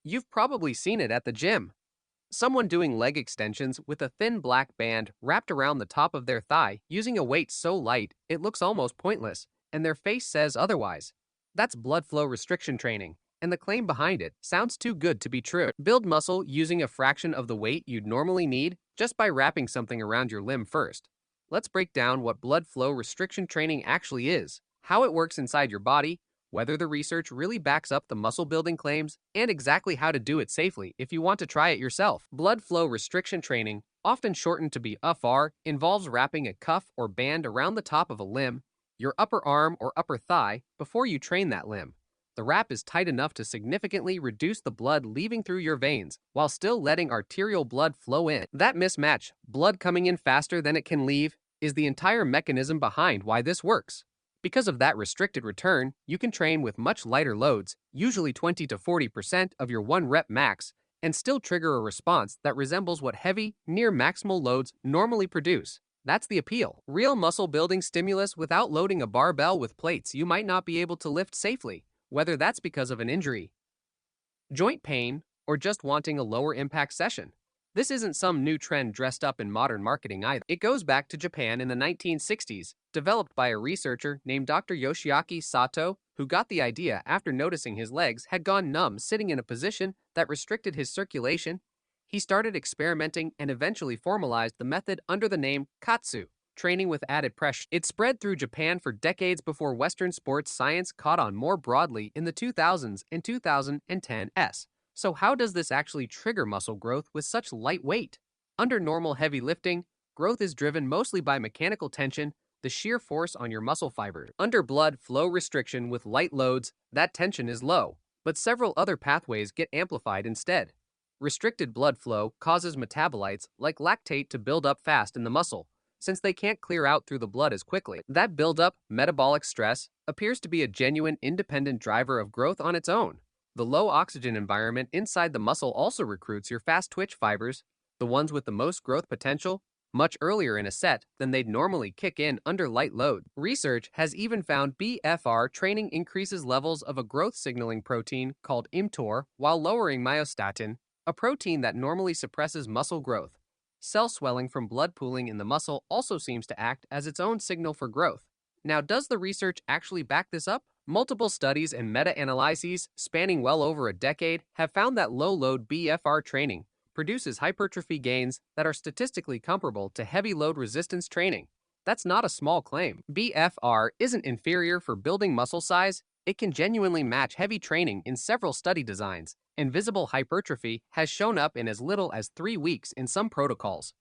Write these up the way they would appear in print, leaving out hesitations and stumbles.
You've probably seen it at the gym. Someone doing leg extensions with a thin black band wrapped around the top of their thigh using a weight so light it looks almost pointless, and their face says otherwise. That's blood flow restriction training, and the claim behind it sounds too good to be true. Build muscle using a fraction of the weight you'd normally need just by wrapping something around your limb first. Let's break down what blood flow restriction training actually is, how it works inside your body, whether the research really backs up the muscle building claims, and exactly how to do it safely if you want to try it yourself. Blood flow restriction training, often shortened to be UFR, involves wrapping a cuff or band around the top of a limb, your upper arm or upper thigh, before you train that limb. The wrap is tight enough to significantly reduce the blood leaving through your veins while still letting arterial blood flow in. That mismatch, blood coming in faster than it can leave, is the entire mechanism behind why this works. Because of that restricted return, you can train with much lighter loads, usually 20 to 40% of your 1 rep max, and still trigger a response that resembles what heavy, near maximal loads normally produce. That's the appeal. Real muscle building stimulus without loading a barbell with plates you might not be able to lift safely, whether that's because of an injury, joint pain, or just wanting a lower impact session. This isn't some new trend dressed up in modern marketing either. It goes back to Japan in the 1960s, developed by a researcher named Dr. Yoshiaki Sato, who got the idea after noticing his legs had gone numb sitting in a position that restricted his circulation. He started experimenting and eventually formalized the method under the name Katsu, training with added pressure. It spread through Japan for decades before Western sports science caught on more broadly in the 2000s and 2010s. So how does this actually trigger muscle growth with such light weight? Under normal heavy lifting, growth is driven mostly by mechanical tension, the sheer force on your muscle fibers. Under blood flow restriction with light loads, that tension is low, but several other pathways get amplified instead. Restricted blood flow causes metabolites like lactate to build up fast in the muscle, since they can't clear out through the blood as quickly. That buildup, metabolic stress, appears to be a genuine independent driver of growth on its own. The low oxygen environment inside the muscle also recruits your fast twitch fibers, the ones with the most growth potential, much earlier in a set than they'd normally kick in under light load. Research has even found BFR training increases levels of a growth signaling protein called mTOR while lowering myostatin, a protein that normally suppresses muscle growth. Cell swelling from blood pooling in the muscle also seems to act as its own signal for growth. Now, does the research actually back this up? Multiple studies and meta-analyses spanning well over a decade have found that low-load BFR training produces hypertrophy gains that are statistically comparable to heavy load resistance training. That's not a small claim. BFR isn't inferior for building muscle size, it can genuinely match heavy training in several study designs, and visible hypertrophy has shown up in as little as 3 weeks in some protocols.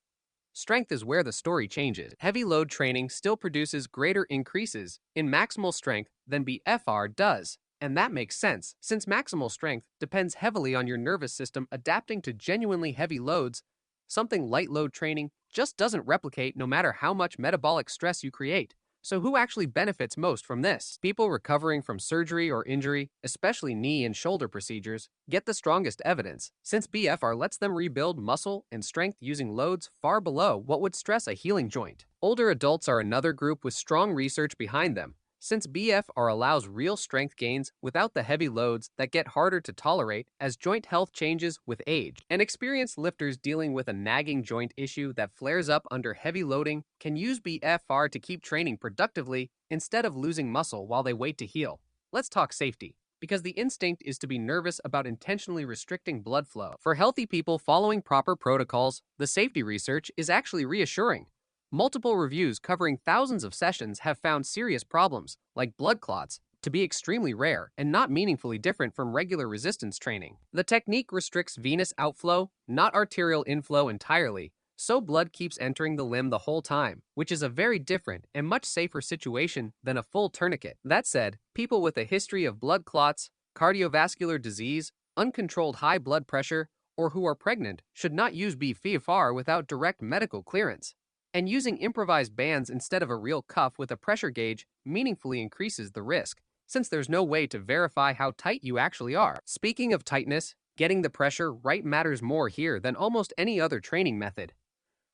Strength is where the story changes. Heavy load training still produces greater increases in maximal strength than BFR does. And that makes sense, since maximal strength depends heavily on your nervous system adapting to genuinely heavy loads. Something light load training just doesn't replicate no matter how much metabolic stress you create. So who actually benefits most from this? People recovering from surgery or injury, especially knee and shoulder procedures, get the strongest evidence, since BFR lets them rebuild muscle and strength using loads far below what would stress a healing joint. Older adults are another group with strong research behind them, since BFR allows real strength gains without the heavy loads that get harder to tolerate as joint health changes with age. And experienced lifters dealing with a nagging joint issue that flares up under heavy loading can use BFR to keep training productively instead of losing muscle while they wait to heal. Let's talk safety, because the instinct is to be nervous about intentionally restricting blood flow. For healthy people following proper protocols, the safety research is actually reassuring. Multiple reviews covering thousands of sessions have found serious problems, like blood clots, to be extremely rare and not meaningfully different from regular resistance training. The technique restricts venous outflow, not arterial inflow entirely, so blood keeps entering the limb the whole time, which is a very different and much safer situation than a full tourniquet. That said, people with a history of blood clots, cardiovascular disease, uncontrolled high blood pressure, or who are pregnant should not use BFR without direct medical clearance. And using improvised bands instead of a real cuff with a pressure gauge meaningfully increases the risk, since there's no way to verify how tight you actually are. Speaking of tightness, getting the pressure right matters more here than almost any other training method.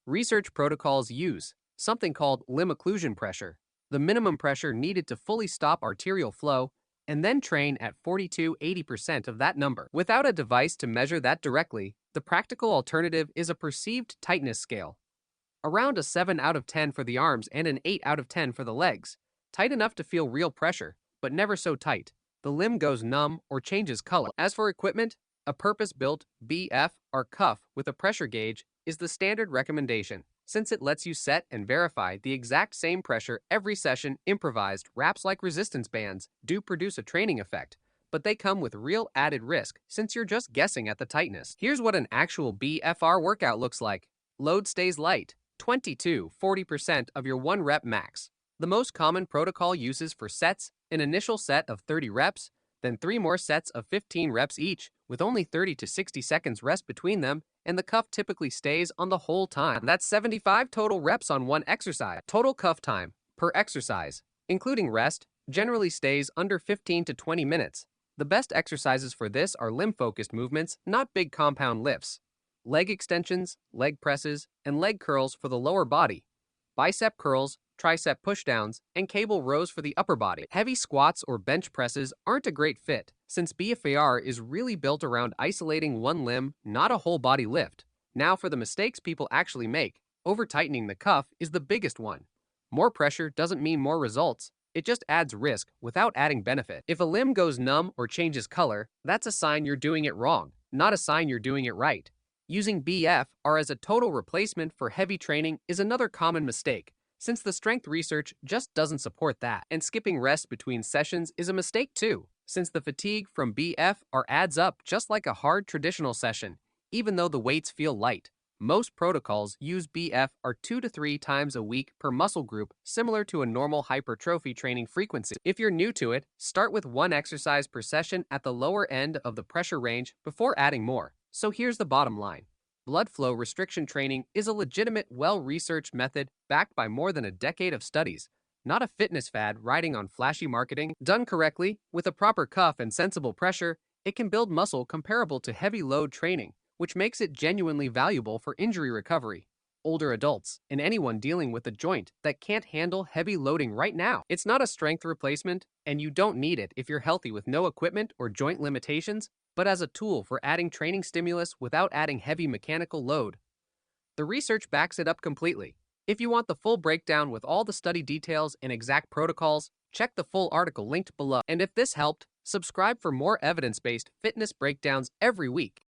Research protocols use something called limb occlusion pressure, the minimum pressure needed to fully stop arterial flow, and then train at 40–80% of that number. Without a device to measure that directly, the practical alternative is a perceived tightness scale. Around a 7 out of 10 for the arms and an 8 out of 10 for the legs. Tight enough to feel real pressure, but never so tight the limb goes numb or changes color. As for equipment, a purpose-built BF or cuff with a pressure gauge is the standard recommendation, since it lets you set and verify the exact same pressure every session. Improvised wraps like resistance bands do produce a training effect, but they come with real added risk since you're just guessing at the tightness. Here's what an actual BFR workout looks like. Load stays light, 20–40% of your 1 rep max. The most common protocol uses for sets: an initial set of 30 reps, then 3 more sets of 15 reps each, with only 30 to 60 seconds rest between them, and the cuff typically stays on the whole time. That's 75 total reps on 1 exercise. Total cuff time per exercise, including rest, generally stays under 15 to 20 minutes. The best exercises for this are limb-focused movements, not big compound lifts. Leg extensions, leg presses, and leg curls for the lower body. Bicep curls, tricep pushdowns, and cable rows for the upper body. Heavy squats or bench presses aren't a great fit, since BFAR is really built around isolating one limb, not a whole body lift. Now for the mistakes people actually make. Over-tightening the cuff is the biggest one. More pressure doesn't mean more results. It just adds risk without adding benefit. If a limb goes numb or changes color, that's a sign you're doing it wrong, not a sign you're doing it right. Using BFR as a total replacement for heavy training is another common mistake, since the strength research just doesn't support that. And skipping rest between sessions is a mistake too, since the fatigue from BFR adds up just like a hard traditional session, even though the weights feel light. Most protocols use BFR 2 to 3 times a week per muscle group, similar to a normal hypertrophy training frequency. If you're new to it, start with 1 exercise per session at the lower end of the pressure range before adding more. So here's the bottom line. Blood flow restriction training is a legitimate, well-researched method backed by more than a decade of studies, not a fitness fad riding on flashy marketing. Done correctly, with a proper cuff and sensible pressure, it can build muscle comparable to heavy load training, which makes it genuinely valuable for injury recovery, older adults, and anyone dealing with a joint that can't handle heavy loading right now. It's not a strength replacement, and you don't need it if you're healthy with no equipment or joint limitations, but as a tool for adding training stimulus without adding heavy mechanical load. The research backs it up completely. If you want the full breakdown with all the study details and exact protocols, check the full article linked below. And if this helped, subscribe for more evidence-based fitness breakdowns every week.